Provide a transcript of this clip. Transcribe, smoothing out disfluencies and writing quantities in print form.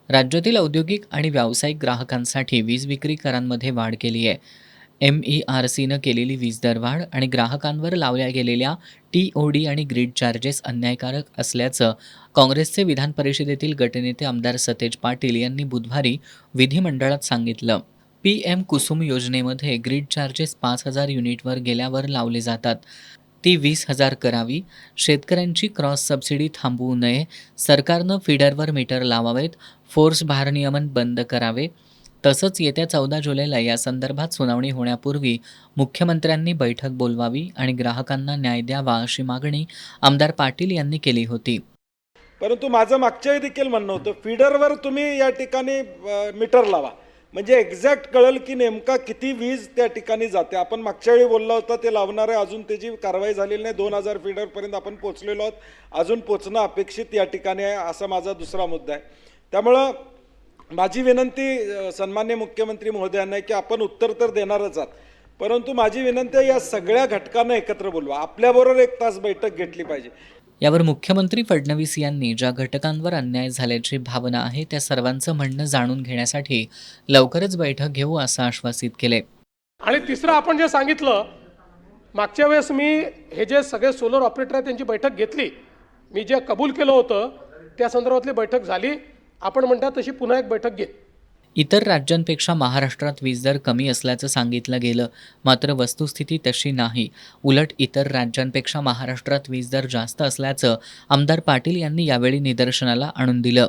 राज्यातील औद्योगिक आणि व्यावसायिक ग्राहकांसाठी वीज विक्री करांमध्ये वाढ केली आहे. MERCनं केलेली वीज दरवाढ आणि ग्राहकांवर लावल्या गेलेल्या TOD आणि ग्रीड चार्जेस अन्यायकारक असल्याचं काँग्रेसचे विधान परिषदेतील गटनेते आमदार सतेज पाटील यांनी बुधवारी विधिमंडळात सांगितलं. PM कुसुम योजनेमध्ये ग्रीड चार्जेस 5,000 युनिटवर गेल्यावर लावले जातात. ती 20,000 करावी. शेतकऱ्यांची क्रॉस सबसिडी थांबवू नये. सरकारनं फीडरवर मीटर लावावेत. फोर्स भारनियमन बंद करावे. तसंच येत्या 14 जुलैला या संदर्भात सुनावणी होण्यापूर्वी मुख्यमंत्र्यांनी बैठक बोलवावी आणि ग्राहकांना न्याय द्यावा अशी मागणी आमदार पाटील यांनी केली होती. परंतु माझं मागच्याही देखील म्हणणं होतं, फीडरवर तुम्ही या ठिकाणी मीटर लावा, म्हणजे एक्झॅक्ट कळेल की नेमका किती वीज त्या ठिकाणी जाते. आपण मागच्या वेळी बोलला होता ते लावणारे अजून त्याची कारवाई झालेली नाही. 2,000 फीडरपर्यंत आपण पोचलेलो आहोत. अजून पोचणं अपेक्षित या ठिकाणी आहे, असा माझा दुसरा मुद्दा आहे. त्यामुळं माझी विनंती सन्मान्य मुख्यमंत्री महोदयांना आहे की आपण उत्तर तर देणारच आहात, परंतु माझी विनंती आहे या सगळ्या घटकांना एकत्र बोलवा. आपल्याबरोबर 1 तास बैठक घेतली पाहिजे. यावर मुख्यमंत्री फडणवीस यांनी ज्या घटकांवर अन्याय झाल्याची भावना आहे त्या सर्वांचं म्हणणं जाणून घेण्यासाठी लवकरच बैठक घेऊ असं आश्वासित केले. आणि तिसरं आपण जे सांगितलं, मागच्या वेळेस मी हे जे सगळे सोलर ऑपरेटर आहेत त्यांची बैठक घेतली. मी जे कबूल केलं होतं त्या संदर्भातली बैठक झाली. आपण म्हणता तशी पुन्हा एक बैठक घे. इतर राज्यांपेक्षा महाराष्ट्रात वीज दर कमी असल्याचं सांगितलं गेलं, मात्र वस्तुस्थिती तशी नाही. उलट इतर राज्यांपेक्षा महाराष्ट्रात वीज दर जास्त असल्याचं आमदार पाटील यांनी यावेळी निदर्शनाला आणून दिलं.